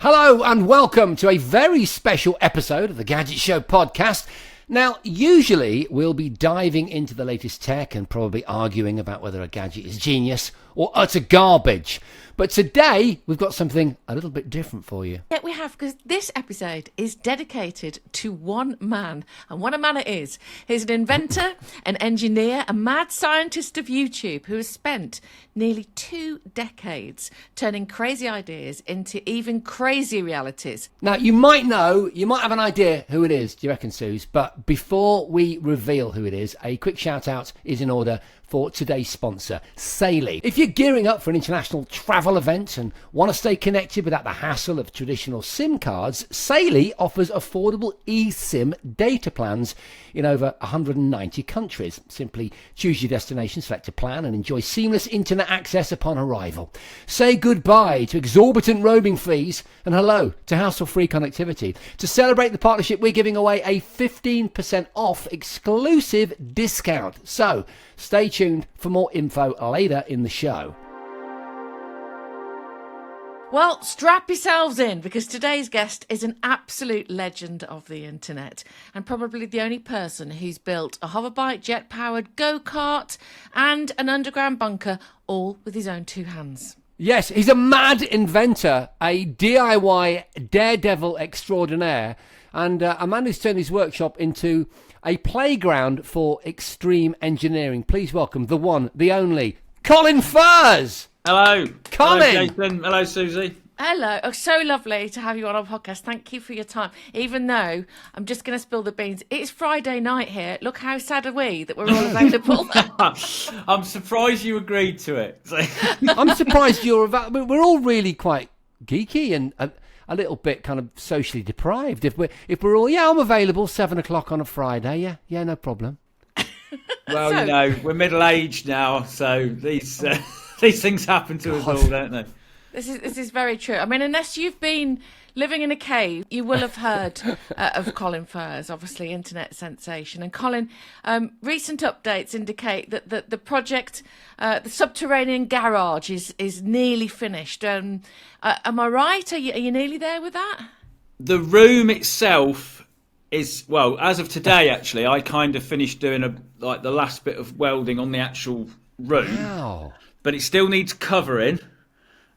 Hello and welcome to a very special episode of the Gadget Show Podcast. Now, usually we'll be diving into the latest tech and probably arguing about whether a gadget is genius or utter garbage. But today we've got something a little bit different for you. Yeah, we have, because this episode is dedicated to one man, and what a man it is. He's an inventor, an engineer, a mad scientist of YouTube who has spent nearly 2 decades turning crazy ideas into even crazier realities. Now, you might have an idea who it is, do you reckon, Suze? But before we reveal who it is, a quick shout out is in order for today's sponsor, SAILY. If you're gearing up for an international travel event and want to stay connected without the hassle of traditional SIM cards, SAILY offers affordable eSIM data plans in over 190 countries. Simply choose your destination, select a plan and enjoy seamless internet access upon arrival. Say goodbye to exorbitant roaming fees and hello to hassle-free connectivity. To celebrate the partnership, we're giving away a 15% off exclusive discount. So stay tuned for more info later in the show. Well, strap yourselves in, because today's guest is an absolute legend of the internet, and probably the only person who's built a hoverbike, jet-powered go-kart and an underground bunker, all with his own 2 hands. Yes, he's a mad inventor, a DIY daredevil extraordinaire, and a man who's turned his workshop into a playground for extreme engineering. Please welcome the one, the only, Colin Furze. Hello. Colin. Hello, Jason. Hello, Susie. Hello. Oh, so lovely to have you on our podcast. Thank you for your time. Even though I'm just going to spill the beans, it's Friday night here. Look how sad are we that we're all available. I'm surprised you agreed to it. I'm surprised we're all really quite geeky and a little bit kind of socially deprived. If we're all, I'm available 7 o'clock on a Friday. Yeah, no problem. Well, we're middle-aged now, so these things happen to us all, don't they? This is very true. I mean, unless you've been living in a cave, you will have heard of Colin Furze, obviously internet sensation. And Colin, recent updates indicate that the project, the subterranean garage, is nearly finished. Am I right? Are you nearly there with that? The room itself is, well, as of today, actually, I kind of finished doing the last bit of welding on the actual room. Wow. But it still needs covering.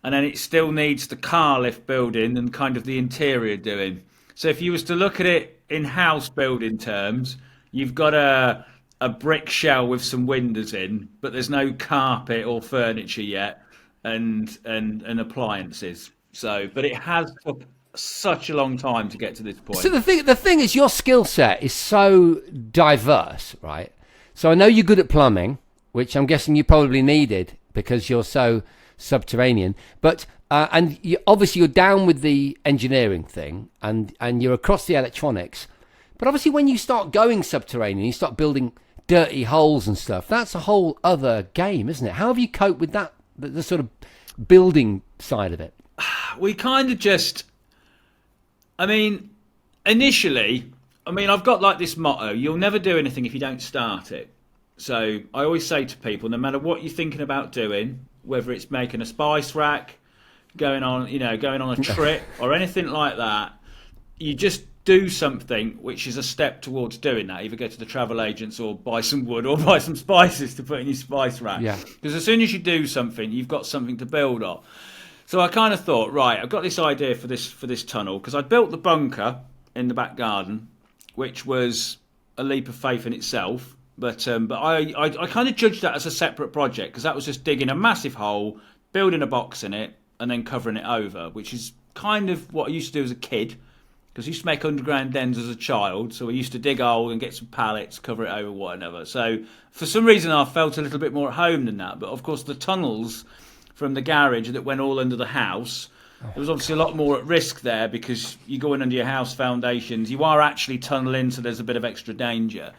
And then it still needs the car lift building and kind of the interior doing. So if you was to look at it in house building terms, you've got a brick shell with some windows in, but there's no carpet or furniture yet, and appliances. So, but it has took such a long time to get to this point. So the thing is, your skill set is so diverse, right? So I know you're good at plumbing, which I'm guessing you probably needed because you're so subterranean, but and obviously you're down with the engineering thing, and you're across the electronics. But obviously when you start going subterranean, you start building dirty holes and stuff. That's a whole other game, isn't it? How have you coped with that, the sort of building side of it? We kind of just, initially, I've got like this motto: you'll never do anything if you don't start it. So I always say to people, no matter what you're thinking about doing, whether it's making a spice rack, going on a trip or anything like that, you just do something which is a step towards doing that. Either go to the travel agents or buy some wood or buy some spices to put in your spice rack. Yeah. Because as soon as you do something, you've got something to build on. So I kind of thought, right, I've got this idea for this tunnel, because I built the bunker in the back garden, which was a leap of faith in itself. But I kind of judged that as a separate project, because that was just digging a massive hole, building a box in it, and then covering it over, which is kind of what I used to do as a kid, because I used to make underground dens as a child. So I used to dig a hole and get some pallets, cover it over, whatever. So for some reason I felt a little bit more at home than that. But of course the tunnels from the garage that went all under the house, there was obviously a lot more at risk there, because you go in under your house foundations, you are actually tunneling, so there's a bit of extra danger.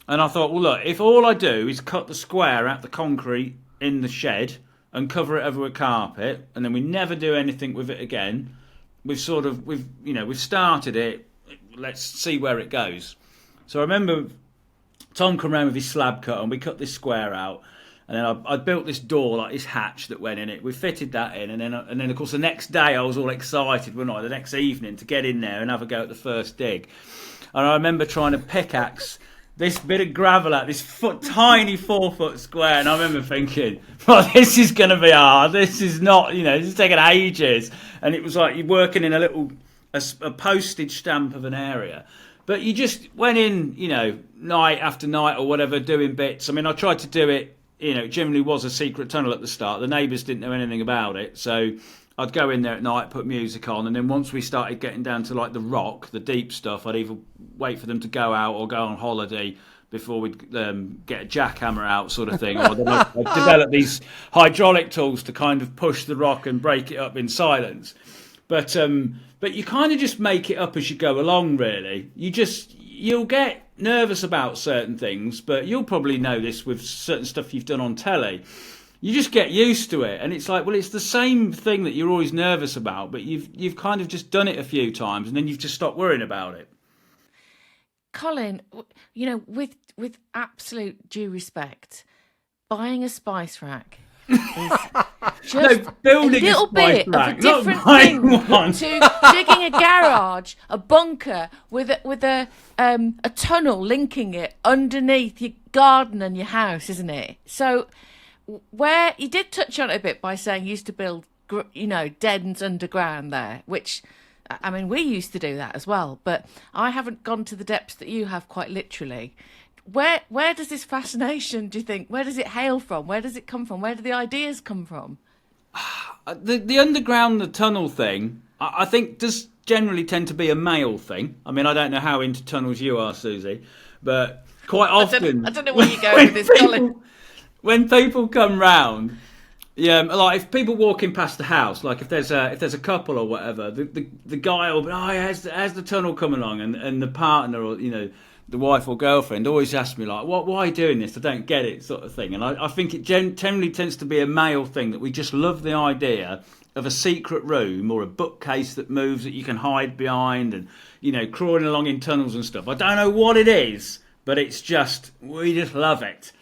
And I thought, well, look, if all I do is cut the square out the concrete in the shed and cover it over with carpet, and then we never do anything with it again, we've started it. Let's see where it goes. So I remember Tom come around with his slab cut, and we cut this square out, And then I built this door, like this hatch that went in it. We fitted that in, and then of course the next day I was all excited, wasn't I? The next evening to get in there and have a go at the first dig. And I remember trying to pickaxe this bit of gravel out this tiny 4-foot square, and I remember thinking, well, this is going to be hard. This is not, this is taking ages. And it was like you're working in a postage stamp of an area. But you just went in, night after night or whatever, doing bits. I mean, I tried to do it, it generally was a secret tunnel at the start. The neighbours didn't know anything about it. So I'd go in there at night, put music on, and then once we started getting down to like the rock, the deep stuff, I'd either wait for them to go out or go on holiday before we'd get a jackhammer out, sort of thing. Or then I'd develop these hydraulic tools to kind of push the rock and break it up in silence. But you kind of just make it up as you go along, really. You'll get nervous about certain things, but you'll probably know this with certain stuff you've done on telly. You just get used to it, and it's like, well, it's the same thing that you're always nervous about, but you've kind of just done it a few times, and then you've just stopped worrying about it. Colin, with absolute due respect, buying a spice rack is just building a little bit of a different thing to digging a garage, a bunker with a tunnel linking it underneath your garden and your house, isn't it? So, where you did touch on it a bit by saying you used to build, dens underground there, which, I mean, we used to do that as well, but I haven't gone to the depths that you have, quite literally. Where does this fascination, do you think, where does it hail from? Where does it come from? Where do the ideas come from? The underground, the tunnel thing, I think does generally tend to be a male thing. I mean, I don't know how into tunnels you are, Susie, but quite often... I don't know where you're going with this, Colin. When people come round, like if people walking past the house, like if there's a couple or whatever, the guy will be, how's the tunnel coming along, and the partner or the wife or girlfriend always asks me like, why are you doing this? I don't get it, sort of thing. And I think it generally tends to be a male thing, that we just love the idea of a secret room or a bookcase that moves that you can hide behind, and crawling along in tunnels and stuff. I don't know what it is, but we just love it.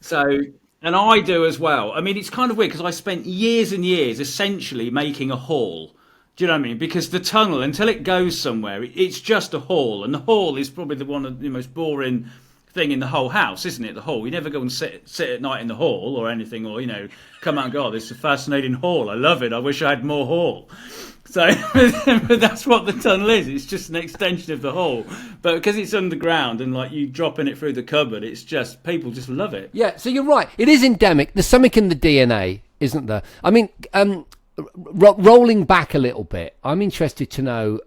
So. And I do as well. I mean, it's kind of weird because I spent years and years essentially making a hall. Do you know what I mean? Because the tunnel, until it goes somewhere, it's just a hall. And the hall is probably one of the most boring thing in the whole house, isn't it? The hall. You never go and sit at night in the hall or anything, or, come out and go, oh, this is a fascinating hall. I love it. I wish I had more hall. So but that's what the tunnel is. It's just an extension of the hall. But because it's underground and like you dropping it through the cupboard, it's just, people just love it. Yeah, so you're right. It is endemic. There's something in the DNA, isn't there? I mean, rolling back a little bit, I'm interested to know,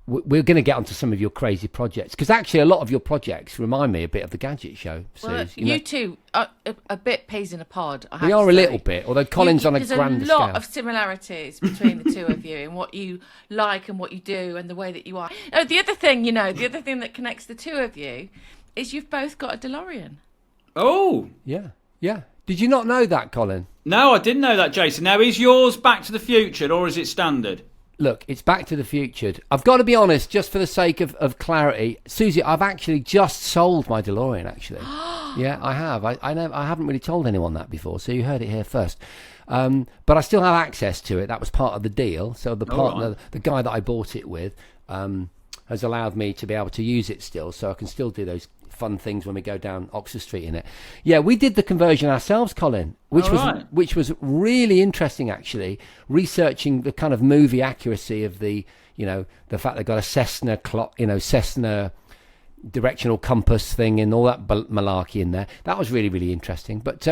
we're going to get onto some of your crazy projects, because actually a lot of your projects remind me a bit of the Gadget Show. Well, you two are a bit peas in a pod. We are a little bit, although Colin's on a grander scale. There's a lot of similarities between the two of you in what you like and what you do and the way that you are. Oh, the other thing that connects the two of you is you've both got a DeLorean. Oh, yeah. Did you not know that, Colin? No, I didn't know that, Jason. Now, is yours Back to the Future or is it standard? Look, it's Back to the Future. I've got to be honest, just for the sake of clarity, Susie, I've actually just sold my DeLorean, actually. Yeah, I have. I haven't really told anyone that before, so you heard it here first. But I still have access to it. That was part of the deal. So the partner, the guy that I bought it with, has allowed me to be able to use it still, so I can still do those fun things when we go down Oxford Street in it. Yeah, we did the conversion ourselves, Colin, which was really interesting, actually, researching the kind of movie accuracy of the fact they got a Cessna Cessna directional compass thing and all that malarkey in there. That was really, really interesting. But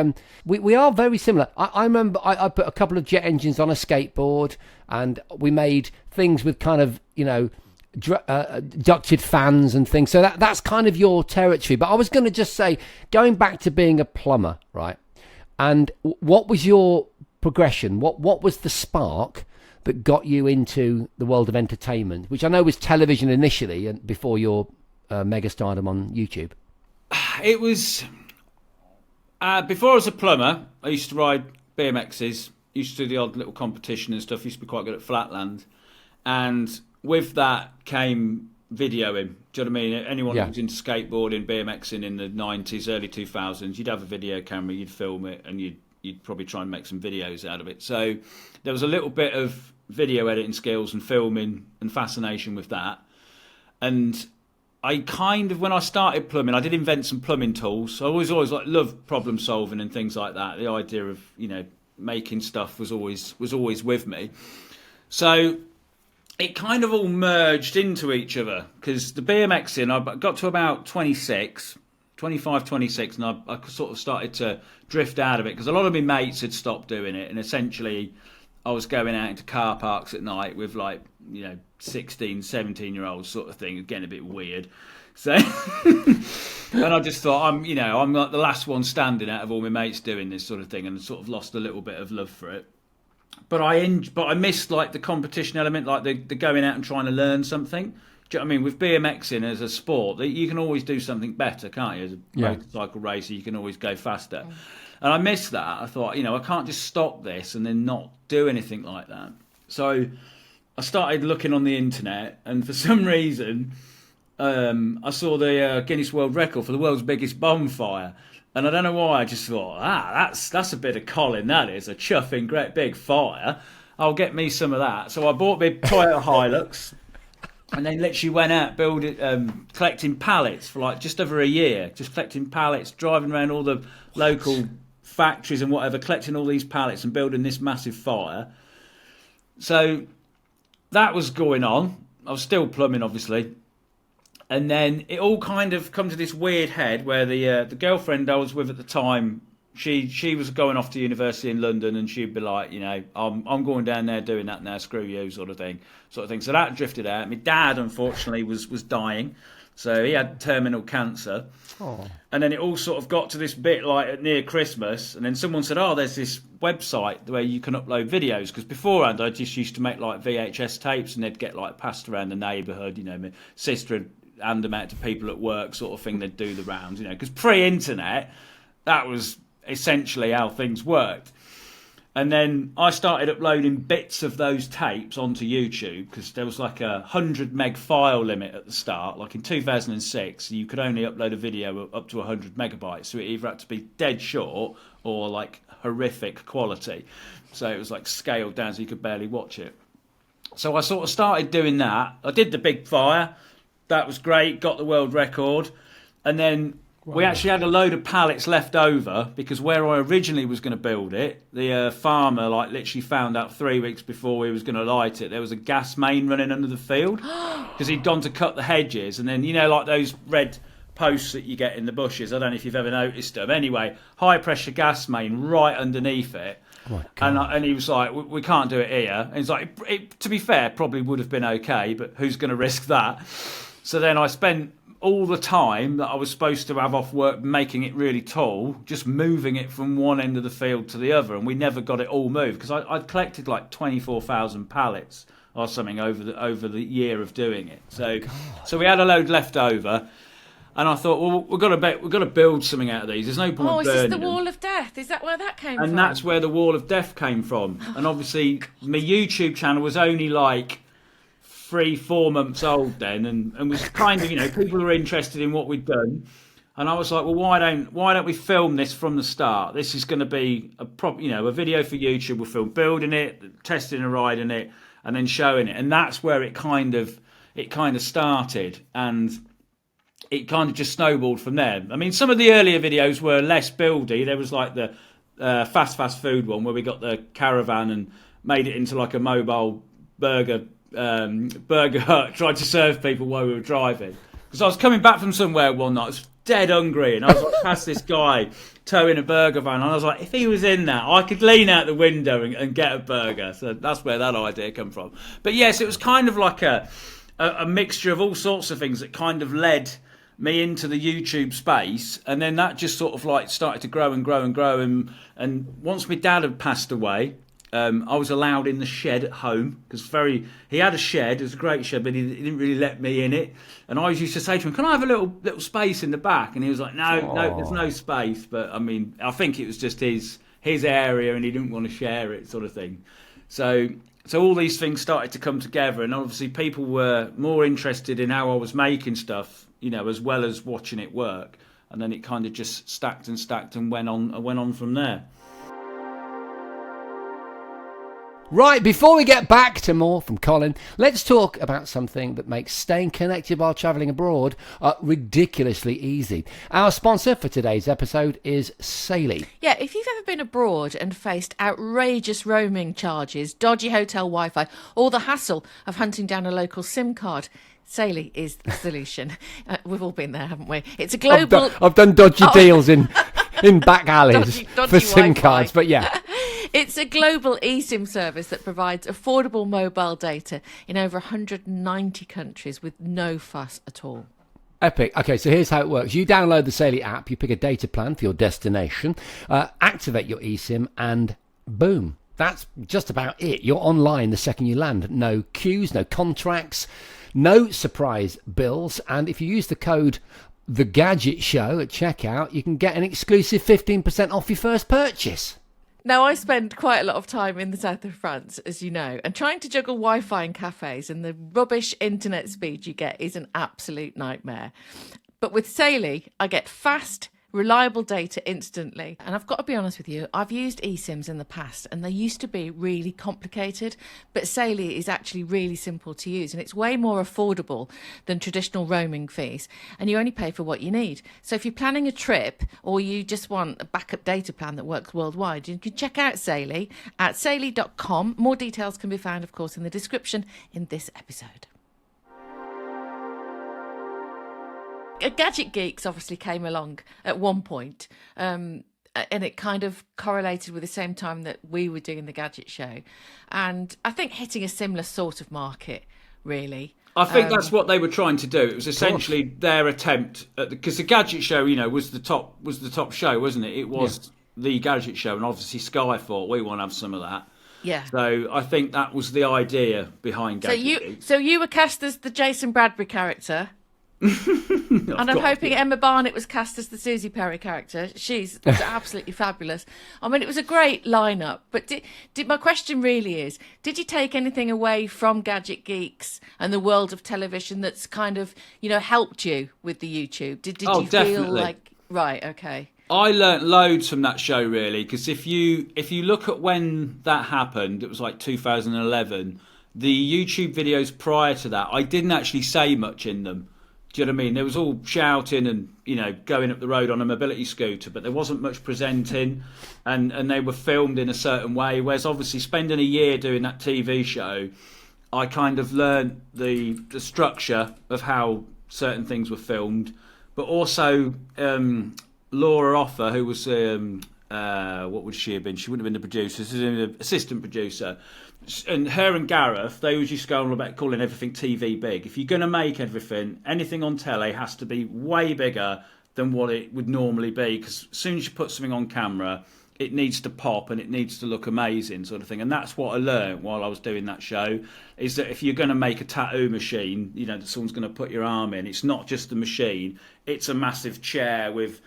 we are very similar. I remember I put a couple of jet engines on a skateboard, and we made things with kind of ducted fans and things, so that's kind of your territory. But I was going to just say, going back to being a plumber, right, and what was your progression, what was the spark that got you into the world of entertainment, which I know was television initially and before your mega stardom on YouTube? It was before I was a plumber. I used to ride BMXs, used to do the odd little competition and stuff, used to be quite good at flatland, and with that came video him. Do you know what I mean? Anyone Yeah. who was into skateboarding, BMXing in the 90s, early 2000s, you'd have a video camera, you'd film it, and you'd probably try and make some videos out of it. So there was a little bit of video editing skills and filming and fascination with that. And I kind of, when I started plumbing, I did invent some plumbing tools. So I always like loved problem solving and things like that. The idea of, making stuff was always with me. So it kind of all merged into each other, because the BMXing, I got to about 25, 26, and I sort of started to drift out of it, because a lot of my mates had stopped doing it, and essentially I was going out into car parks at night with 16, 17-year-olds sort of thing, getting a bit weird. So, and I just thought, I'm like the last one standing out of all my mates doing this sort of thing, and sort of lost a little bit of love for it. But I missed like the competition element, like the going out and trying to learn something. Do you know what I mean? With BMXing as a sport, you can always do something better, can't you? As a motorcycle racer, you can always go faster. And I missed that. I thought, I can't just stop this and then not do anything like that. So I started looking on the internet, and for some reason, I saw the Guinness World Record for the world's biggest bonfire. And I don't know why, I just thought, that's a bit of Colin, that is, a chuffing great big fire. I'll get me some of that. So I bought me Toyota Hilux, and then literally went out collecting pallets for like just over a year. Just collecting pallets, driving around all the local factories and whatever, collecting all these pallets and building this massive fire. So that was going on. I was still plumbing, obviously. And then it all kind of come to this weird head where the girlfriend I was with at the time, she was going off to university in London, and she'd be like, I'm going down there doing that now, screw you, sort of thing. So that drifted out. My dad, unfortunately, was dying, so he had terminal cancer. Oh. And then it all sort of got to this bit like near Christmas, and then someone said, there's this website where you can upload videos, because beforehand I just used to make like VHS tapes, and they'd get like passed around the neighbourhood. My sister had hand them out to people at work, sort of thing. They'd do the rounds, because pre-internet, that was essentially how things worked. And then I started uploading bits of those tapes onto YouTube, because there was like a 100 meg file limit at the start. Like in 2006, you could only upload a video up to 100 megabytes, so it either had to be dead short or like horrific quality. So it was like scaled down so you could barely watch it. So I sort of started doing that. I did the big fire. That was great, got the world record. And then we actually had a load of pallets left over, because where I originally was going to build it, the farmer literally found out 3 weeks before he was going to light it, there was a gas main running under the field, because he'd gone to cut the hedges. And then, like those red posts that you get in the bushes, I don't know if you've ever noticed them. Anyway, high pressure gas main right underneath it. Oh, and he was like, we can't do it here. And he's like, to be fair, probably would have been okay, but who's going to risk that? So then I spent all the time that I was supposed to have off work making it really tall, just moving it from one end of the field to the other, and we never got it all moved, because I'd collected like 24,000 pallets or something over the year of doing it. So we had a load left over, and I thought, well, we've got to build something out of these. There's no point burning them. Oh, is this the Wall of Death? Is that where that came from? And that's where the Wall of Death came from. And obviously, my YouTube channel was only like 3-4 months old then, and was kind of, people were interested in what we'd done, and I was like, well, why don't we film this from the start? This is going to be a video for YouTube. We'll film building it, testing and riding it, and then showing it. And that's where it kind of started, and it kind of just snowballed from there. I mean, some of the earlier videos were less buildy. There was like the fast food one where we got the caravan and made it into like a mobile burger hut, tried to serve people while we were driving, because I was coming back from somewhere one night, I was dead hungry, and I was like past this guy towing a burger van, and I was like, if he was in that, I could lean out the window and get a burger. So that's where that idea came from. But yes, it was kind of like a mixture of all sorts of things that kind of led me into the YouTube space, and then that just sort of like started to grow and grow and grow, and once my dad had passed away, I was allowed in the shed at home, because he had a shed. It was a great shed, but he didn't really let me in it. And I always used to say to him, "Can I have a little space in the back?" And he was like, "No, there's no space." But I mean, I think it was just his area, and he didn't want to share it, sort of thing. So So all these things started to come together, and obviously people were more interested in how I was making stuff, as well as watching it work. And then it kind of just stacked and went on from there. Right, before we get back to more from Colin, let's talk about something that makes staying connected while travelling abroad ridiculously easy. Our sponsor for today's episode is SAILY. Yeah, if you've ever been abroad and faced outrageous roaming charges, dodgy hotel Wi-Fi, or the hassle of hunting down a local SIM card, SAILY is the solution. We've all been there, haven't we? It's a global... I've done dodgy deals in back alleys dodgy for SIM Wi-Fi. cards, but yeah. It's a global eSIM service that provides affordable mobile data in over 190 countries with no fuss at all. Epic. Okay, so here's how it works. You download the SAILY app, you pick a data plan for your destination, activate your eSIM, and boom. That's just about it. You're online the second you land. No queues, no contracts, no surprise bills. And if you use the code The Gadget Show at checkout, you can get an exclusive 15% off your first purchase. Now, I spend quite a lot of time in the south of France, as you know, and trying to juggle Wi-Fi in cafes and the rubbish internet speed you get is an absolute nightmare. But with SAILY, I get fast, reliable data instantly. And I've got to be honest with you, I've used eSIMs in the past and they used to be really complicated, but SAILY is actually really simple to use and it's way more affordable than traditional roaming fees, and you only pay for what you need. So if you're planning a trip or you just want a backup data plan that works worldwide, you can check out SAILY at saily.com. More details can be found, of course, in the description in this episode. Gadget Geeks obviously came along at one point, and it kind of correlated with the same time that we were doing the Gadget Show. And I think hitting a similar sort of market, really. I think that's what they were trying to do. It was essentially their attempt at because the Gadget Show, was the top show, wasn't it? It was the Gadget Show, and obviously Sky thought we want to have some of that. Yeah. So I think that was the idea behind Gadget Geeks. So you were cast as the Jason Bradbury character. And I'm hoping Emma Barnett was cast as the Susie Perry character. She's absolutely fabulous. I mean, it was a great lineup. But did my question really is, did you take anything away from Gadget Geeks and the world of television that's kind of, helped you with the YouTube? Did you feel like... Right, okay. I learnt loads from that show, really, because if you look at when that happened, it was like 2011. The YouTube videos prior to that, I didn't actually say much in them. Do you know what I mean? There was all shouting and, going up the road on a mobility scooter, but there wasn't much presenting and they were filmed in a certain way. Whereas obviously spending a year doing that TV show, I kind of learned the structure of how certain things were filmed. But also Laura Offer, who was, what would she have been? She wouldn't have been the producer. She was an assistant producer. And her and Gareth, they always used to go on about calling everything TV big. If you're going to make anything on telly has to be way bigger than what it would normally be, because as soon as you put something on camera, it needs to pop and it needs to look amazing, sort of thing. And that's what I learned while I was doing that show, is that if you're going to make a tattoo machine, that someone's going to put your arm in, it's not just a machine, it's a massive chair with,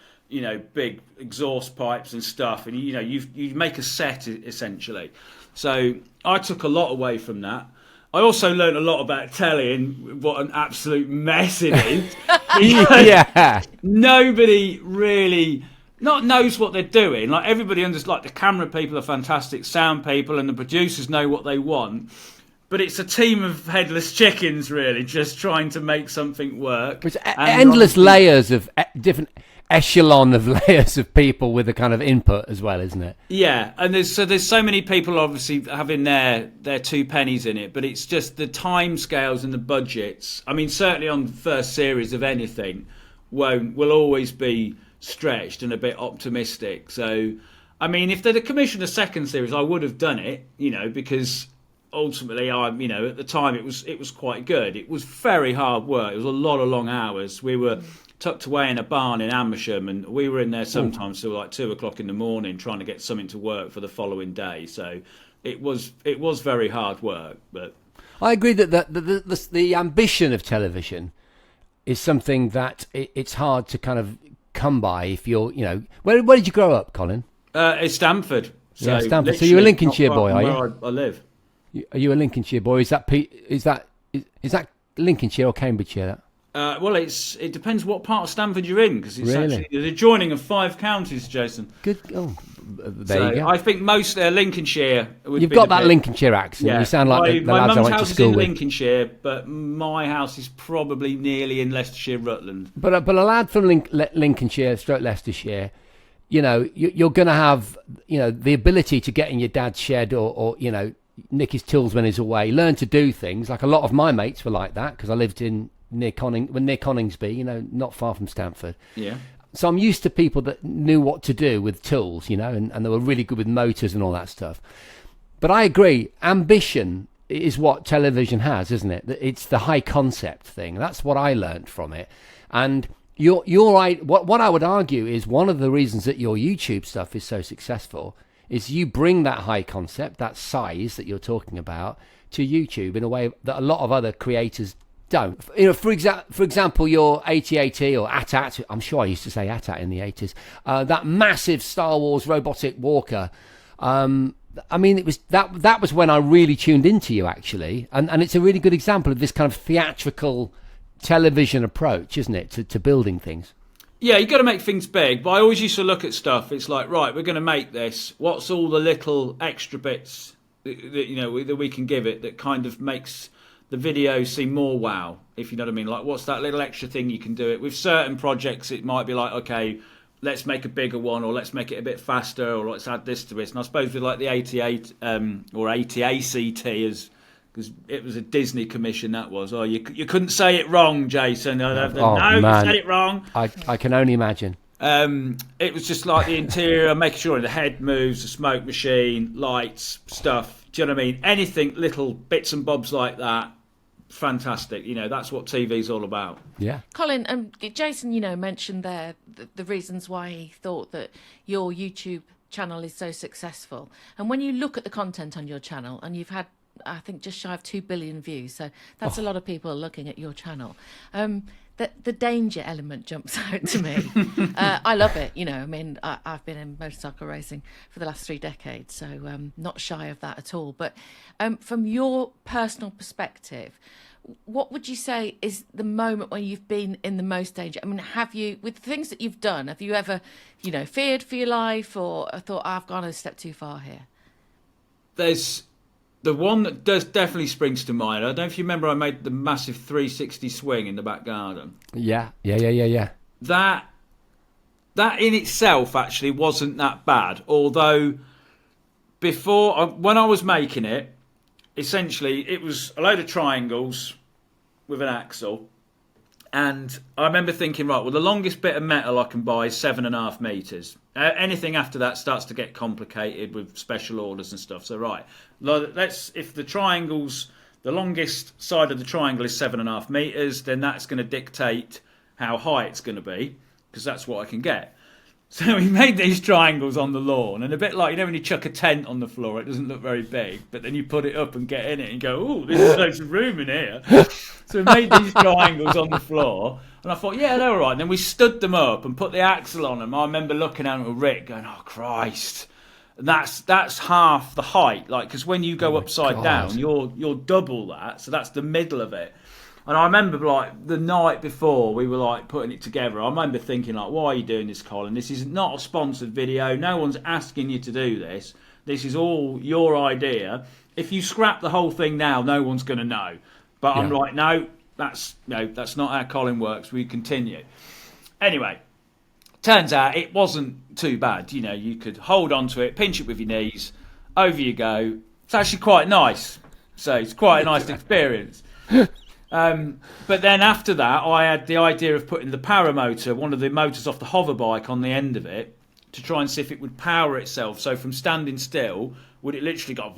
big exhaust pipes and stuff, and you make a set essentially. So I took a lot away from that. I also learned a lot about telly and what an absolute mess it is. Yeah. Nobody really knows what they're doing. Like everybody the camera people are fantastic, sound people, and the producers know what they want. But it's a team of headless chickens, really, just trying to make something work. It's endless layers of different echelon of layers of people with a kind of input as well, isn't it? Yeah, and there's so many people obviously having their 2 pennies in it, but it's just the time scales and the budgets. I mean, certainly on the first series of anything will always be stretched and a bit optimistic. So, I mean, if they'd commissioned a second series, I would have done it, because ultimately, at the time it was quite good. It was very hard work. It was a lot of long hours. We were tucked away in a barn in Amersham, and we were in there sometimes till like 2:00 in the morning trying to get something to work for the following day. So it was very hard work. But I agree that the ambition of television is something that it's hard to kind of come by if you're, where did you grow up, Colin? It's Stamford. So Stamford. So you're a Lincolnshire boy, are you? Where I live. Are you a Lincolnshire boy? Is that Lincolnshire or Cambridgeshire? Well, it depends what part of Stamford you're in, because it's Really? actually the joining of 5 counties, Jason. Good. Oh, there you go. I think most Lincolnshire would You've be got the that bit. Lincolnshire accent. Yeah. You sound like the my lads I mum's went to house is school in with. Lincolnshire, but my house is probably nearly in Leicestershire, Rutland. But a lad from Lincolnshire, stroke Leicestershire, you're going to have, the ability to get in your dad's shed or nick his tools when he's away, learn to do things. Like a lot of my mates were like that, because I lived near Coningsby, not far from Stamford. Yeah. So I'm used to people that knew what to do with tools, and they were really good with motors and all that stuff. But I agree, ambition is what television has, isn't it? It's the high concept thing. That's what I learned from it. And you're right. What I would argue is one of the reasons that your YouTube stuff is so successful is you bring that high concept, that size that you're talking about, to YouTube in a way that a lot of other creators don't. For example, your AT-AT or AT-AT, I'm sure I used to say AT-AT in the 80s, that massive Star Wars robotic walker. It was that was when I really tuned into you, actually. And it's a really good example of this kind of theatrical television approach, isn't it, to building things? Yeah, you've got to make things big, but I always used to look at stuff. It's like, right, we're going to make this. What's all the little extra bits that we can give it that kind of makes the video seem more wow, if you know what I mean? Like, what's that little extra thing you can do it with? Certain projects, it might be like, okay, let's make a bigger one, or let's make it a bit faster, or let's add this to it. And I suppose with like the 88 or AT-ACT, because it was a Disney commission, that was. Oh, you couldn't say it wrong, Jason. No, man. you said it wrong. I can only imagine. It was just like the interior, making sure the head moves, the smoke machine, lights, stuff. Do you know what I mean? Anything, little bits and bobs like that. Fantastic. That's what TV's all about. Yeah. Colin, Jason, mentioned there the reasons why he thought that your YouTube channel is so successful. And when you look at the content on your channel, and you've had, I think, just shy of 2 billion views, so that's a lot of people looking at your channel. The danger element jumps out to me. I love it. I've been in motorcycle racing for the last 3 decades, so not shy of that at all. But from your personal perspective, what would you say is the moment when you've been in the most danger? I mean, have you, with the things that you've done, have you ever, feared for your life or thought, I've gone a step too far here? There's the one that definitely springs to mind. I don't know if you remember, I made the massive 360 swing in the back garden. Yeah. That in itself actually wasn't that bad. Although when I was making it, essentially it was a load of triangles with an axle. And I remember thinking, right, well, the longest bit of metal I can buy is 7.5 metres. Anything after that starts to get complicated with special orders and stuff. So, right, if the triangles, the longest side of the triangle is 7.5 metres, then that's going to dictate how high it's going to be, because that's what I can get. So we made these triangles on the lawn, and a bit like, when you chuck a tent on the floor, it doesn't look very big, but then you put it up and get in it and go, oh, there's loads of room in here. So we made these triangles on the floor, and I thought, yeah, they're all right. And then we stood them up and put the axle on them. I remember looking at Rick going, oh, Christ. And that's half the height, because when you go upside down, you're double that, so that's the middle of it. And I remember, the night before we were, putting it together, I remember thinking, why are you doing this, Colin? This is not a sponsored video. No one's asking you to do this. This is all your idea. If you scrap the whole thing now, no one's going to know. But yeah. I'm like, no, that's not how Colin works. We continue. Anyway, turns out it wasn't too bad. You could hold on to it, pinch it with your knees, over you go. It's actually quite nice. So it's quite a nice experience. But then after that, I had the idea of putting the paramotor, one of the motors off the hover bike, on the end of it to try and see if it would power itself. So from standing still, would it literally go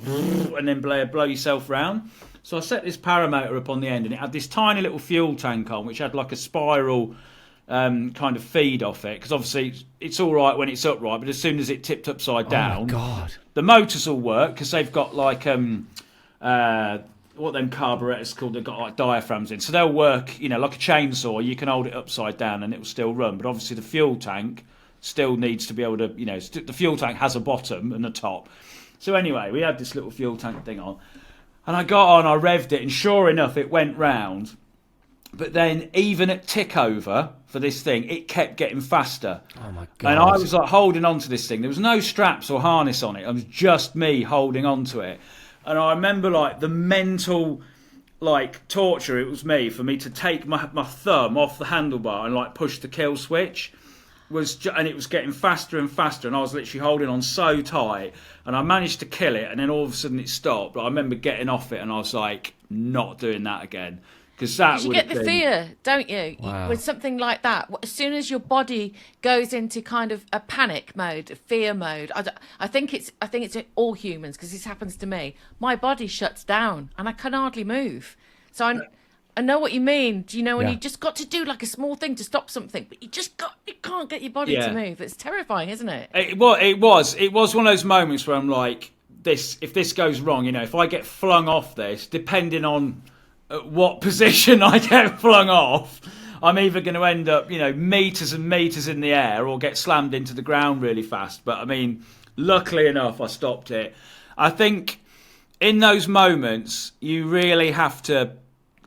and then blow yourself round? So I set this paramotor up on the end, and it had this tiny little fuel tank on, which had a spiral kind of feed off it. Because obviously it's all right when it's upright, but as soon as it tipped upside down, oh my God, the motors will work because they've got what them carburetors called, they've got diaphragms in, so they'll work, like a chainsaw. You can hold it upside down and it will still run, but obviously the fuel tank still needs to be able to, the fuel tank has a bottom and a top. So anyway, we had this little fuel tank thing on, And I got on, I revved it, and sure enough, it went round. But then, even at tick over for this thing, it kept getting faster. Oh my God. And I was like holding on to this thing. There was no straps or harness on it. It was just me holding on to it. And I remember like the mental like torture it was for me to take my thumb off the handlebar and like push the kill switch. And it was getting faster and faster, and I was literally holding on so tight, and I managed to kill it, and then all of a sudden it stopped. But I remember getting off it, and I was like, not doing that again. Because you get the fear, don't you? Wow. With something like that, as soon as your body goes into kind of a panic mode, a fear mode, I think it's all humans, because this happens to me. My body shuts down and I can hardly move. So I know what you mean. Do you know when you just got to do like a small thing to stop something, but you can't get your body to move. It's terrifying, isn't it? It was one of those moments where I'm like, if this goes wrong, if I get flung off this, depending on what position I get flung off, I'm either going to end up, meters and meters in the air, or get slammed into the ground really fast. But I mean, luckily enough, I stopped it. I think in those moments, you really have to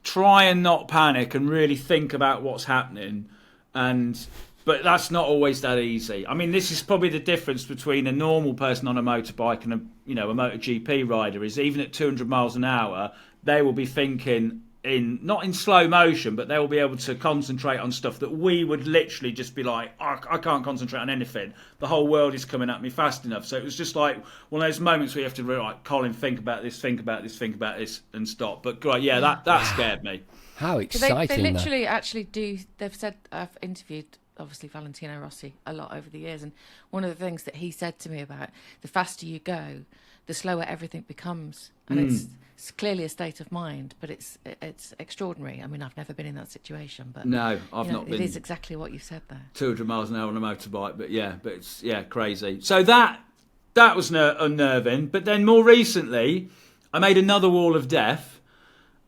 try and not panic and really think about what's happening. But that's not always that easy. I mean, this is probably the difference between a normal person on a motorbike and a MotoGP rider, is even at 200 miles an hour, they will be thinking not in slow motion, but they will be able to concentrate on stuff that we would literally just be like, I can't concentrate on anything. The whole world is coming at me fast enough. So it was just like one of those moments where you have to really like, Colin, think about this, and stop. But that scared me. How exciting! They literally actually do. They've said, I've interviewed obviously Valentino Rossi a lot over the years, and one of the things that he said to me about the faster you go, the slower everything becomes, and it's clearly a state of mind, but it's extraordinary. I mean, I've never been in that situation, but no, I've not been. It is exactly what you said there. 200 miles an hour on a motorbike, but it's crazy. So that was unnerving. But then more recently, I made another wall of death,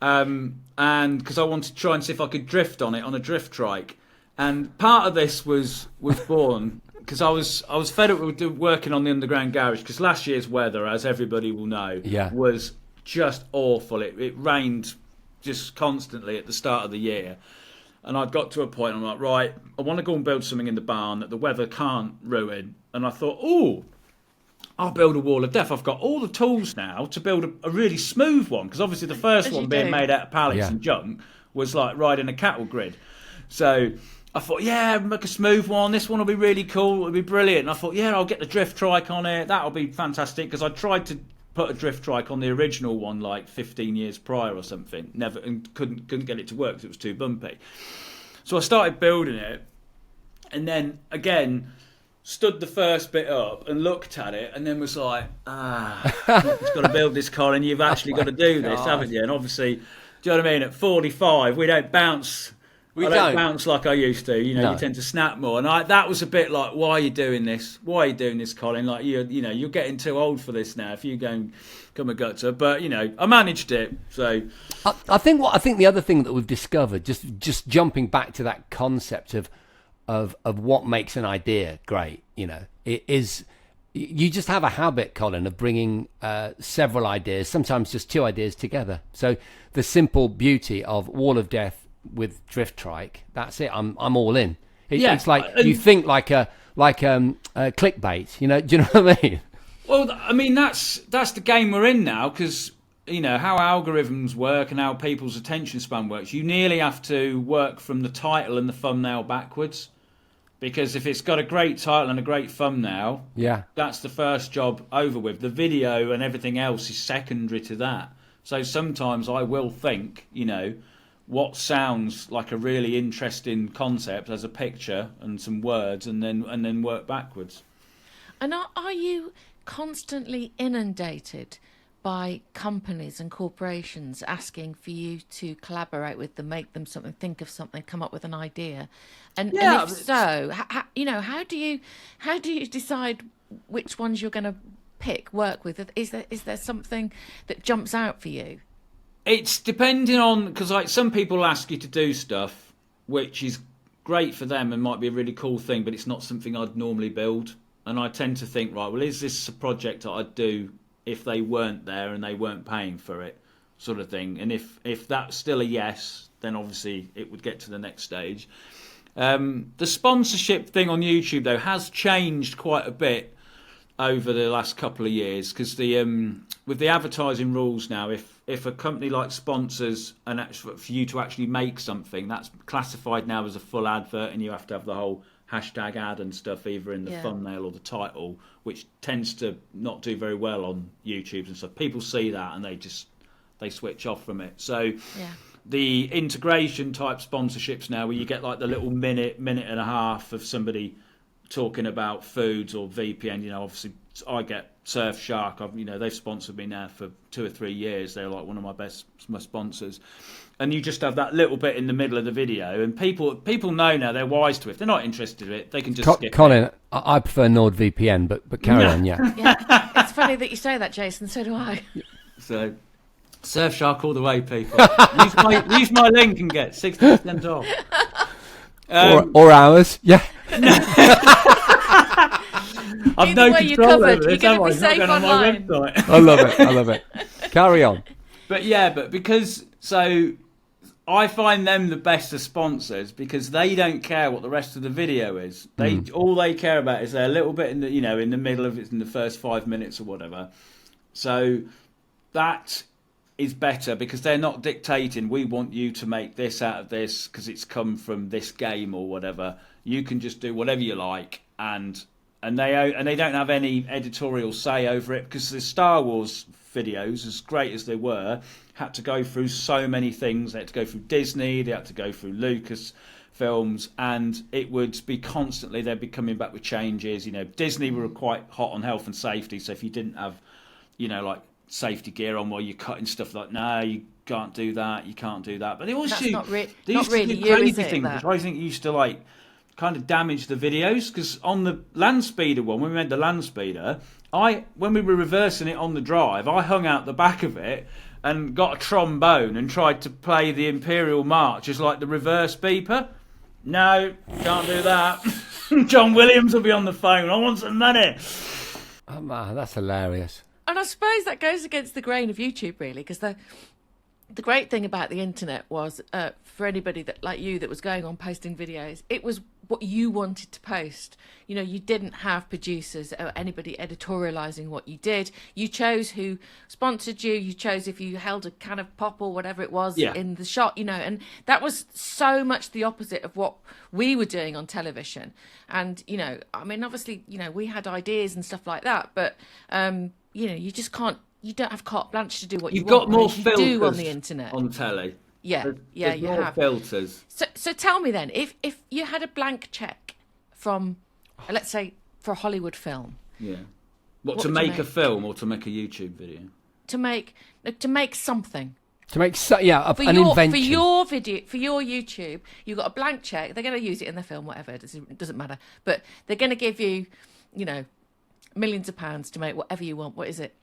and because I wanted to try and see if I could drift on it on a drift trike, and part of this was born because I was fed up with working on the underground garage, because last year's weather, as everybody will know, was just awful. It rained just constantly at the start of the year, and I'd got to a point, I'm like, right, I want to go and build something in the barn that the weather can't ruin. And I thought, I'll build a wall of death. I've got all the tools now to build a really smooth one, because obviously the first one being made out of pallets and junk was like riding a cattle grid. So I thought, make a smooth one. This one will be really cool. It'll be brilliant. And I thought, I'll get the drift trike on it. That'll be fantastic, because I tried to put a drift trike on the original one like 15 years prior or something. Never, and couldn't get it to work because it was too bumpy. So I started building it, and then again stood the first bit up and looked at it, and then was like, you've got to build this, Colin. You've actually got to do this, haven't you? And obviously, do you know what I mean? At 45, we don't bounce. I don't bounce like I used to. You tend to snap more. And that was a bit like, why are you doing this? Why are you doing this, Colin? Like, you're getting too old for this now. If you go and come a gutter. But, I managed it. So I think the other thing that we've discovered, just jumping back to that concept of what makes an idea great, it is, you just have a habit, Colin, of bringing several ideas, sometimes just two ideas together. So the simple beauty of Wall of Death with drift trike, that's it. I'm all in. It's like you think like a clickbait. Do you know what I mean? Well, I mean that's the game we're in now, because how algorithms work and how people's attention span works. You nearly have to work from the title and the thumbnail backwards, because if it's got a great title and a great thumbnail, that's the first job over with. The video and everything else is secondary to that. So sometimes I will think, what sounds like a really interesting concept as a picture and some words, and then work backwards. And are you constantly inundated by companies and corporations asking for you to collaborate with them, make them something, think of something, come up with an idea? And if so, how do you decide which ones you're going to work with? Is there something that jumps out for you? It's depending on, because like some people ask you to do stuff which is great for them and might be a really cool thing, but it's not something I'd normally build. And I tend to think, right, well, is this a project that I'd do if they weren't there and they weren't paying for it? sort of thing. And if that's still a yes, then obviously it would get to the next stage. The sponsorship thing on YouTube, though, has changed quite a bit over the last couple of years, because with the advertising rules now, if a company like sponsors and for you to actually make something, that's classified now as a full advert, and you have to have the whole hashtag ad and stuff either in the thumbnail or the title, which tends to not do very well on YouTube and stuff. People see that and they switch off from it. So the integration type sponsorships now, where you get like the little minute and a half of somebody talking about foods or VPN, obviously I get Surfshark. They've sponsored me now for 2 or 3 years. They're like one of my sponsors. And you just have that little bit in the middle of the video, and people know now, they're wise to it. If they're not interested in it, they can just skip Colin, it. I prefer NordVPN, but carry on, yeah. It's funny that you say that, Jason. So do I. So, Surfshark all the way, people. use my link and get 60% off. Or ours, yeah. I've Either no way, you're control covered. over You're it, going to be it's not safe going on my online. website. I love it. Carry on. But because I find them the best of sponsors, because they don't care what the rest of the video is. All they care about is their little bit in the in the middle of it, in the first 5 minutes or whatever. So that is better, because they're not dictating, we want you to make this out of this because it's come from this game or whatever. You can just do whatever you like, and they don't have any editorial say over it, because the Star Wars videos, as great as they were, had to go through so many things. They had to go through Disney, they had to go through Lucas films, and it would be constantly, they'd be coming back with changes. Disney were quite hot on health and safety, so if you didn't have like safety gear on while you're cutting stuff, like, no, you can't do that, you can't do that. But they always That's not they really used to do you, crazy is it, things, that? which I think used to kind of damage the videos, because on the land speeder one, when we made the land speeder, when we were reversing it on the drive, I hung out the back of it and got a trombone and tried to play the Imperial March as like the reverse beeper. No, can't do that. John Williams will be on the phone. I want some money. Oh man, that's hilarious. And I suppose that goes against the grain of YouTube, really, because the great thing about the internet was, for anybody that like you that was going on posting videos, it was what you wanted to post. You didn't have producers or anybody editorializing what you did. You chose who sponsored you. You chose if you held a can of pop or whatever it was in the shot, and that was so much the opposite of what we were doing on television. And, obviously, we had ideas and stuff like that, but, you just can't. You don't have carte blanche to do what You've you want. got more you filters do on the internet. on telly. Yeah, There's you more have filters. So tell me then, if you had a blank check from, let's say, for a Hollywood film. Yeah. What to make a film or to make a YouTube video? To make something. To make an invention. For your video, for your YouTube, you've got a blank check. They're going to use it in the film, whatever. It doesn't matter. But they're going to give you, millions of pounds to make whatever you want. What is it?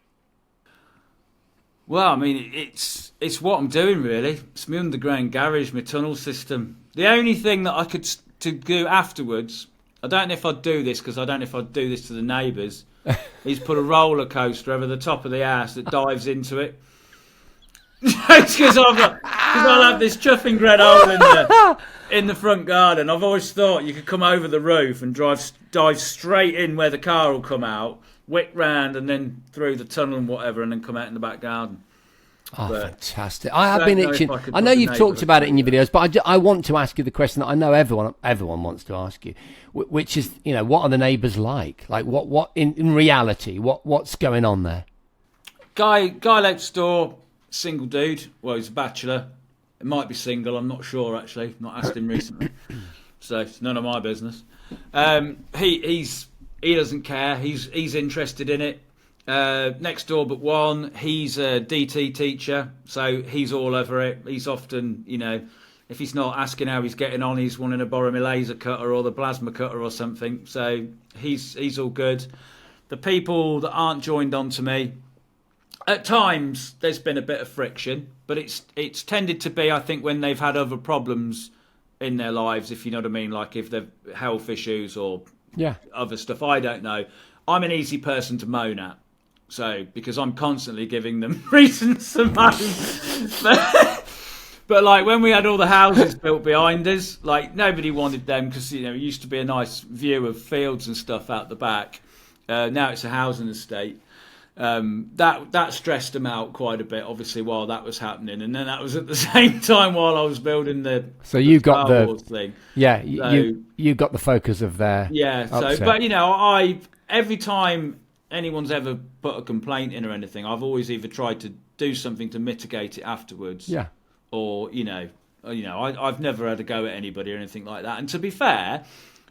Well, I mean, it's what I'm doing, really. It's my underground garage, my tunnel system. The only thing that I could to do afterwards, I don't know if I'd do this, because I don't know if I'd do this to the neighbours, is put a roller coaster over the top of the house that dives into it. Because I'll have this chuffing great hole in the front garden. I've always thought you could come over the roof and dive straight in where the car will come out, whip round and then through the tunnel and whatever, and then come out in the back garden. Oh, But fantastic. I have been itching. I know you've talked about it in your videos, but I want to ask you the question that I know everyone wants to ask you, which is, what are the neighbours like? Like, what in reality, what's going on there? Guy next door, single dude. Well, he's a bachelor. It might be single, I'm not sure, actually. Not asked him recently. So it's none of my business. He doesn't care. He's interested in it. Next door but one, he's a DT teacher, so he's all over it. He's often, if he's not asking how he's getting on, he's wanting to borrow my laser cutter or the plasma cutter or something. So he's all good. The people that aren't joined on to me, at times there's been a bit of friction, but it's tended to be, I think, when they've had other problems in their lives, if you know what I mean, like if they've health issues or other stuff. I don't know. I'm an easy person to moan at. So, because I'm constantly giving them reasons to moan. But like when we had all the houses built behind us, like nobody wanted them because it used to be a nice view of fields and stuff out the back. Now it's a housing estate. That stressed them out quite a bit, obviously, while that was happening, and then that was at the same time while I was building the. So you got Star Wars thing. Yeah, you got the focus of their. Yeah. So, upset. but I every time anyone's ever put a complaint in or anything, I've always either tried to do something to mitigate it afterwards. Yeah. Or I've never had a go at anybody or anything like that. And to be fair,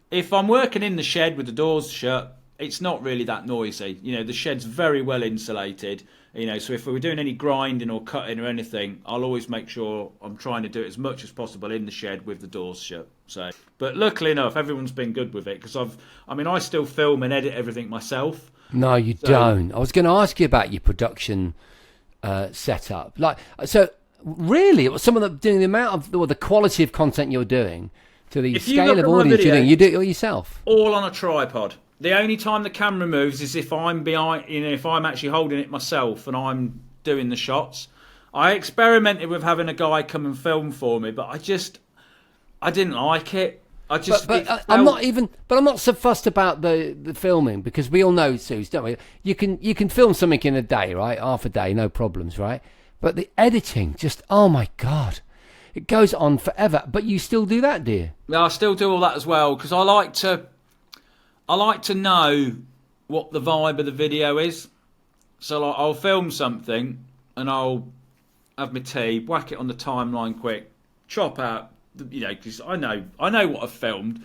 if I'm working in the shed with the doors shut, it's not really that noisy. The shed's very well insulated. So if we were doing any grinding or cutting or anything, I'll always make sure I'm trying to do it as much as possible in the shed with the doors shut. So, but luckily enough, everyone's been good with it because I still film and edit everything myself. No, you don't. I was going to ask you about your production setup. Really, some of the amount of or the quality of content you're doing to the scale of audience you're doing, you do it all yourself. All on a tripod. The only time the camera moves is if I'm behind, if I'm actually holding it myself and I'm doing the shots. I experimented with having a guy come and film for me, but I didn't like it. I'm not so fussed about the filming because we all know, Suze, don't we? You can film something in a day, right? Half a day, no problems, right? But the editing, just, oh my God, it goes on forever. But you still do that, do you? Yeah, I still do all that as well because I like to know what the vibe of the video is. So I'll film something and I'll have my tea, whack it on the timeline quick, chop out, because I know what I've filmed.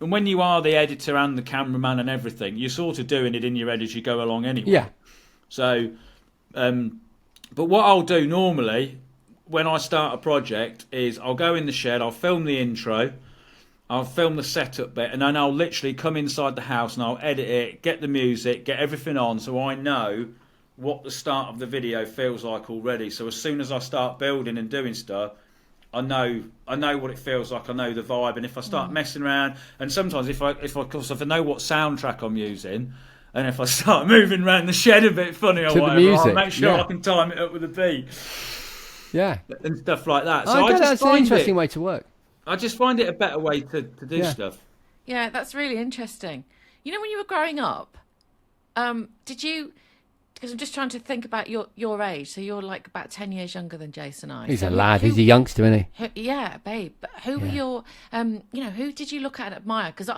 And when you are the editor and the cameraman and everything, you're sort of doing it in your head as you go along anyway. Yeah. So, but what I'll do normally when I start a project is I'll go in the shed, I'll film the intro, I'll film the setup bit, and then I'll literally come inside the house and I'll edit it, get the music, get everything on so I know what the start of the video feels like already. So as soon as I start building and doing stuff, I know what it feels like, I know the vibe, and if I start messing around, and sometimes if I know what soundtrack I'm using, and if I start moving around the shed a bit funny or whatever, I'll make sure I can time it up with a beat. Yeah. And stuff like that. So I that's an interesting way to work. I just find it a better way to do stuff. Yeah, that's really interesting. When you were growing up, did you... Because I'm just trying to think about your age. So you're like about 10 years younger than Jason and I. He's a lad. He's a youngster, isn't he? Yeah, babe. But who were your... who did you look at and admire? Because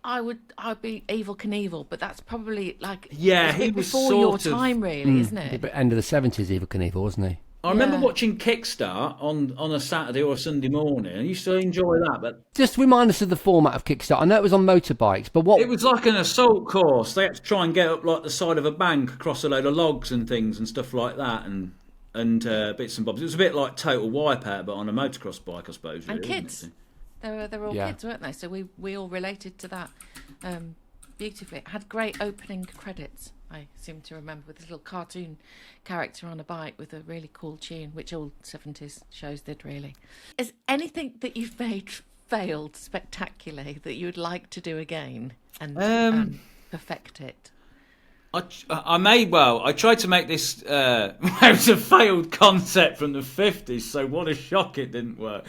I'd be Evel Knievel, but that's probably like... Yeah, he was before your time, really, isn't it? The end of the 70s, Evel Knievel, wasn't he? I remember watching Kickstart on a Saturday or a Sunday morning. I used to enjoy that, but just remind us of the format of Kickstart. I know it was on motorbikes, but what? It was like an assault course. They had to try and get up like the side of a bank across a load of logs and things and stuff like that, and bits and bobs. It was a bit like Total Wipeout, but on a motocross bike, I suppose. And really, kids, they were all kids, weren't they? So we all related to that beautifully. It had great opening credits. I seem to remember, with this little cartoon character on a bike with a really cool tune, which all 70s shows did, really. Is anything that you've made failed spectacularly that you would like to do again and perfect it? I tried to make this, it was a failed concept from the 50s, so what a shock it didn't work.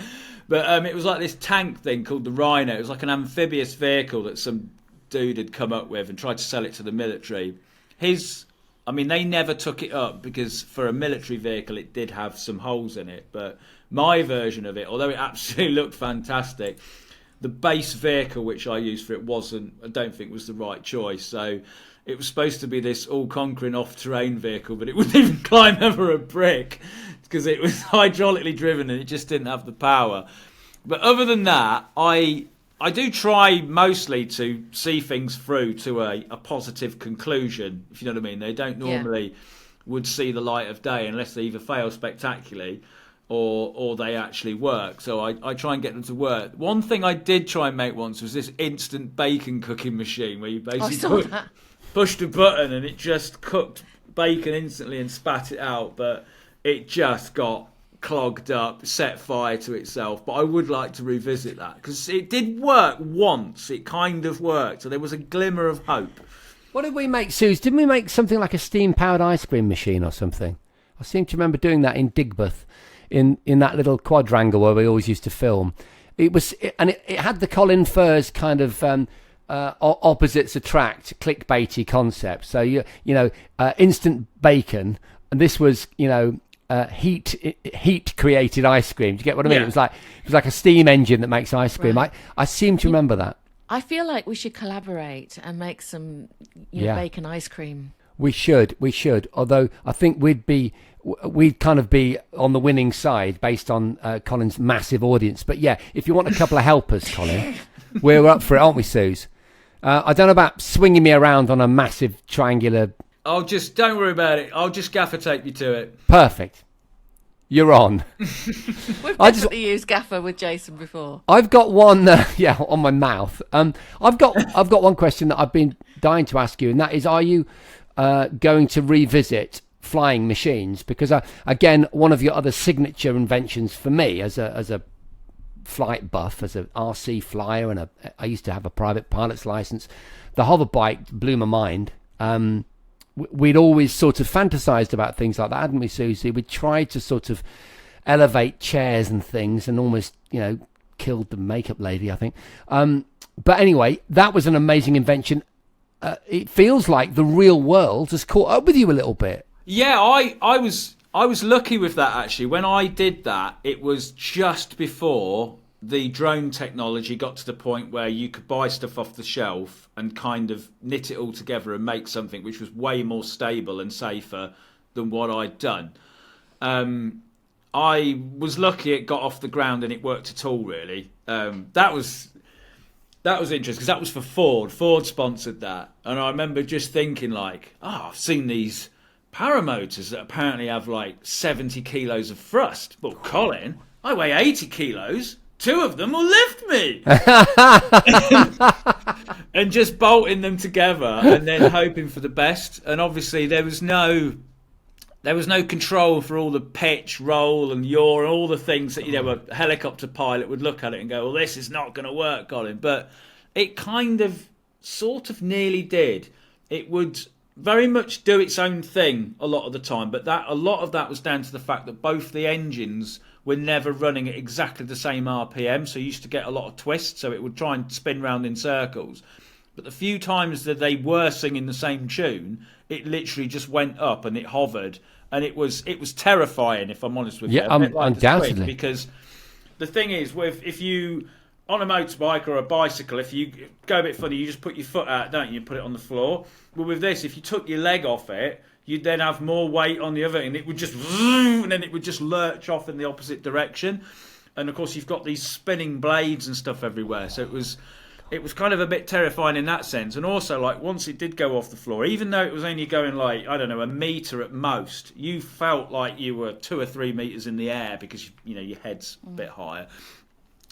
But it was like this tank thing called the Rhino. It was like an amphibious vehicle that some dude had come up with and tried to sell it to the military. They never took it up because for a military vehicle it did have some holes in it, but my version of it, although it absolutely looked fantastic, the base vehicle which I used for it I don't think was the right choice. So it was supposed to be this all-conquering off-terrain vehicle, but it wouldn't even climb over a brick because it was hydraulically driven and it just didn't have the power. But other than that, I do try mostly to see things through to a positive conclusion, if you know what I mean. They don't normally would see the light of day unless they either fail spectacularly or they actually work. So I try and get them to work. One thing I did try and make once was this instant bacon cooking machine where you basically pushed a button and it just cooked bacon instantly and spat it out, but it just got clogged up, set fire to itself. But I would like to revisit that because it did work once. It kind of worked, so there was a glimmer of hope. What did we make, Suze? Didn't we make something like a steam-powered ice cream machine or something? I seem to remember doing that in Digbeth, in that little quadrangle where we always used to film. It had the Colin Furze kind of opposites attract clickbaity concept. So instant bacon, and this was heat created ice cream. Do you get what I mean? Yeah. It was like a steam engine that makes ice cream. Right. I seem to remember that. I feel like we should collaborate and make some bacon ice cream. We should. Although I think we'd kind of be on the winning side based on Colin's massive audience. But yeah, if you want a couple of helpers, Colin, we're up for it, aren't we, Suze? I don't know about swinging me around on a massive triangular... Don't worry about it. I'll just gaffer tape you to it. Perfect. You're on. We've definitely used gaffer with Jason before. I've got one, on my mouth. I've got one question that I've been dying to ask you, and that is, are you going to revisit flying machines? Because again, one of your other signature inventions for me as a flight buff, as a RC flyer, and I used to have a private pilot's license. The hover bike blew my mind. We'd always sort of fantasized about things like that, hadn't we, Susie? We tried to sort of elevate chairs and things, and almost, killed the makeup lady, I think. But anyway, that was an amazing invention. It feels like the real world has caught up with you a little bit. Yeah, I was lucky with that, actually. When I did that, it was just before the drone technology got to the point where you could buy stuff off the shelf and kind of knit it all together and make something which was way more stable and safer than what I'd done. I was lucky it got off the ground and it worked at all, really. That was interesting because that was for Ford. Ford sponsored that. And I remember just thinking I've seen these paramotors that apparently have 70 kilos of thrust. Well, Colin, I weigh 80 kilos. 2 of them will lift me. And just bolting them together and then hoping for the best. And obviously there was no control for all the pitch, roll and yaw and all the things that a helicopter pilot would look at it and go, well, this is not going to work, Colin. But it kind of sort of nearly did. It would very much do its own thing a lot of the time, but a lot of that was down to the fact that both the engines were never running at exactly the same RPM, so you used to get a lot of twists, so it would try and spin round in circles. But the few times that they were singing the same tune, it literally just went up and it hovered, and it was terrifying, if I'm honest with you. Yeah, undoubtedly. Because the thing is, if you on a motorbike or a bicycle, if you go a bit funny, you just put your foot out, don't you? You put it on the floor. Well, with this, if you took your leg off it, you'd then have more weight on the other, and it would just, and then it would just lurch off in the opposite direction. And of course, you've got these spinning blades and stuff everywhere, so it was kind of a bit terrifying in that sense. And also, once it did go off the floor, even though it was only going a meter at most, you felt like you were 2 or 3 meters in the air because your head's a bit higher.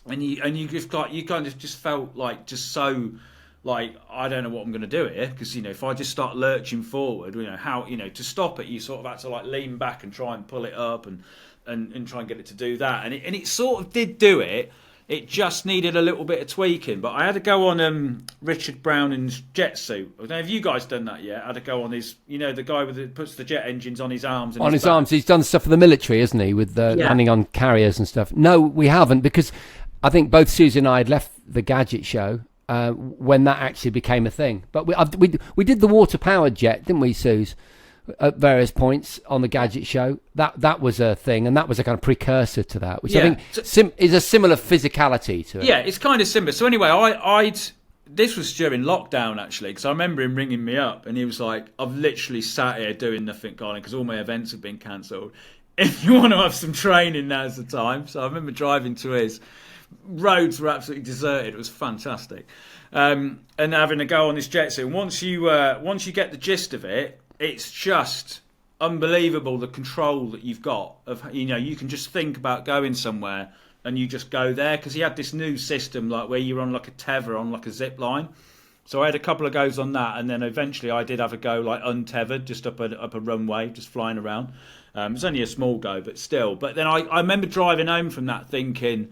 And you just you kind of just felt I don't know what I'm going to do here, because if I just start lurching forward, to stop it, you sort of had to lean back and try and pull it up and try and get it to do that, and it sort of did do it. It just needed a little bit of tweaking. But I had to go on Richard Browning's jet suit. I don't know if you guys done that yet. I had to go on his, the guy puts the jet engines on his arms. And on his arms, he's done stuff for the military, hasn't he, with landing on carriers and stuff. No, we haven't, because I think both Susie and I had left the Gadget Show when that actually became a thing. But we did the water-powered jet, didn't we, Suze? At various points on the Gadget Show. That was a thing, and that was a kind of precursor to that, which I think is a similar physicality to it. Yeah, it's kind of similar. So anyway, this was during lockdown, actually, because I remember him ringing me up, and he was like, I've literally sat here doing nothing, Colin, because all my events have been cancelled. If you want to have some training, now's the time. So I remember driving to his. Roads were absolutely deserted. It was fantastic, and having a go on this jet suit. And once you get the gist of it, it's just unbelievable, the control that you've got of you can just think about going somewhere and you just go there, because he had this new system where you're on a tether on a zip line. So I had a couple of goes on that, and then eventually I did have a go untethered, just up a runway, just flying around. It was only a small go, but still. But then I remember driving home from that thinking,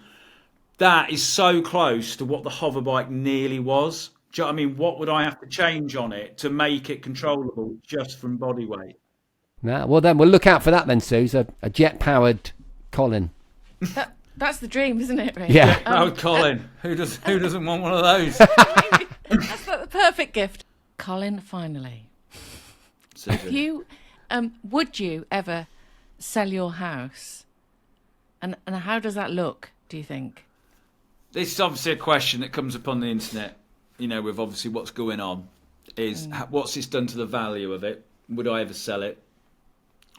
that is so close to what the hoverbike nearly was. Do you know what I mean? What would I have to change on it to make it controllable just from body weight? Nah, well, then we'll look out for that then, Suze. A jet-powered Colin. That's the dream, isn't it, Ray? Yeah. Colin. Who doesn't want one of those? That's like the perfect gift. Colin, finally. If you, would you ever sell your house? And how does that look, do you think? This is obviously a question that comes up on the internet, with obviously what's going on, is what's this done to the value of it? Would I ever sell it?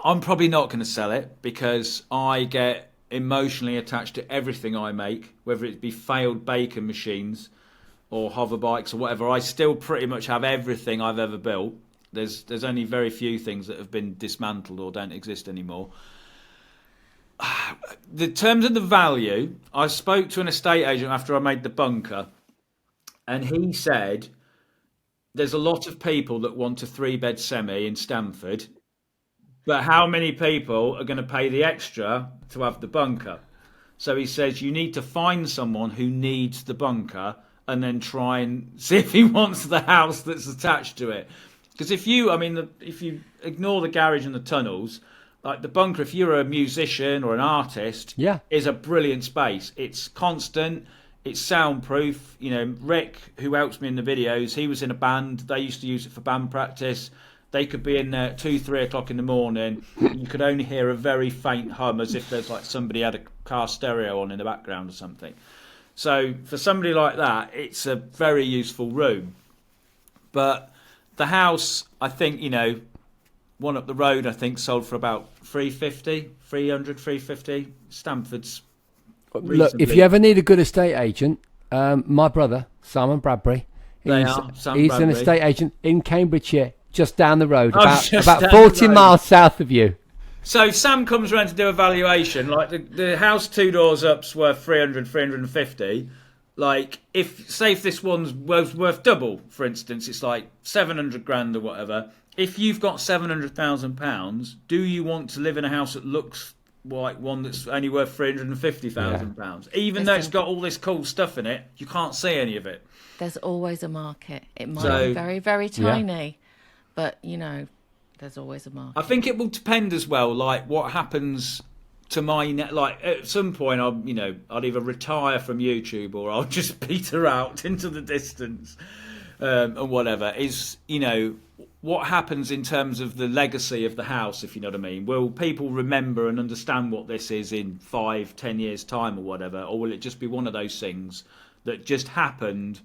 I'm probably not going to sell it because I get emotionally attached to everything I make, whether it be failed bacon machines or hover bikes or whatever. I still pretty much have everything I've ever built. There's only very few things that have been dismantled or don't exist anymore. The terms of the value, I spoke to an estate agent after I made the bunker, and he said there's a lot of people that want a 3-bed semi in Stamford, but how many people are going to pay the extra to have the bunker? So he says you need to find someone who needs the bunker and then try and see if he wants the house that's attached to it. Because if you ignore the garage and the tunnels, like the bunker, if you're a musician or an artist, is a brilliant space. It's constant, it's soundproof. Rick, who helps me in the videos, he was in a band. They used to use it for band practice. They could be in there at 2-3 o'clock in the morning. You could only hear a very faint hum as if there's like somebody had a car stereo on in the background or something. So for somebody like that, it's a very useful room. But the house, I think, one up the road, I think, sold for about 350. Stamford's reasonably. Look, if you ever need a good estate agent, my brother, Simon Bradbury, he's an estate agent in Cambridgeshire, just down the road, about 40 miles south of you. So Sam comes around to do a valuation. Like the house 2 doors up's worth 350. Like if this one's worth double, for instance, it's like 700 grand or whatever. If you've got £700,000, do you want to live in a house that looks like one that's only worth £350,000? Even though it's got all this cool stuff in it, you can't see any of it. There's always a market. It might be very, very tiny, but there's always a market. I think it will depend as well, like what happens to my net. Like at some point, I'll either retire from YouTube or I'll just peter out into the distance, and whatever is what happens in terms of the legacy of the house, if you know what I mean. Will people remember and understand what this is in 5-10 years time or whatever, or will it just be one of those things that just happened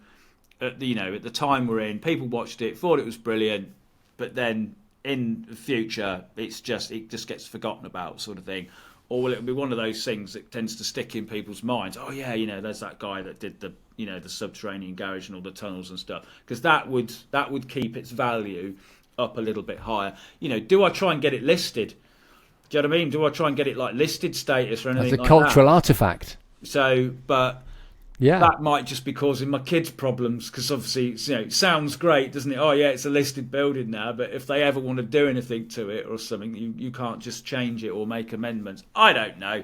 at the time we're in? People watched it, thought it was brilliant, but then in the future it just gets forgotten about, sort of thing. Or will it be one of those things that tends to stick in people's minds? Oh yeah, there's that guy that did the the subterranean garage and all the tunnels and stuff, because that would keep its value up a little bit higher. Do I try and get it listed? Do you know what I mean? Do I try and get it like listed status or anything like that? As a cultural artifact. So, but that might just be causing my kids problems, because obviously it sounds great, doesn't it? Oh yeah, it's a listed building now, but if they ever want to do anything to it or something, you can't just change it or make amendments. I don't know.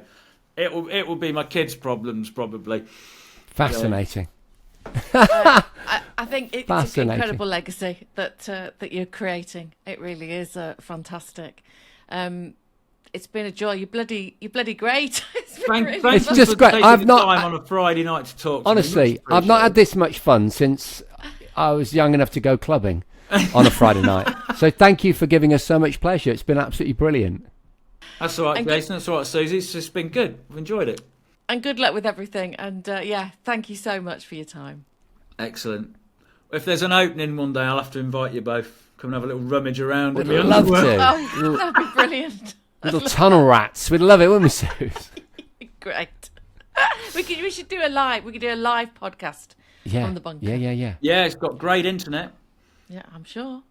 It will be my kids' problems probably. Fascinating. I think it's an incredible legacy that you're creating. It really is fantastic. It's been a joy. You're bloody great. It's just great. I've not time on a Friday night to talk. Honestly, I've not had this much fun since I was young enough to go clubbing on a Friday night. So thank you for giving us so much pleasure. It's been absolutely brilliant. That's all right, Jason. That's all right, Susie. It's just been good. I've enjoyed it. And good luck with everything. And thank you so much for your time. Excellent. If there's an opening one day, I'll have to invite you both. Come and have a little rummage around. We'd love to. Oh, that'd be brilliant. Little tunnel rats. We'd love it, wouldn't we, Suze? Great. We should do a live. We could do a live podcast from the bunker. Yeah. Yeah, it's got great internet. Yeah, I'm sure.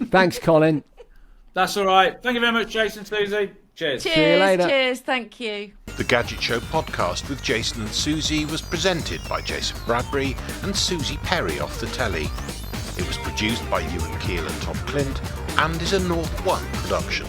Thanks, Colin. That's all right. Thank you very much, Jason, Susie. Cheers. See you later. Cheers. Thank you. The Gadget Show podcast with Jason and Susie was presented by Jason Bradbury and Susie Perry off the telly. It was produced by Ewan Keel and Tom Clint and is a North One production.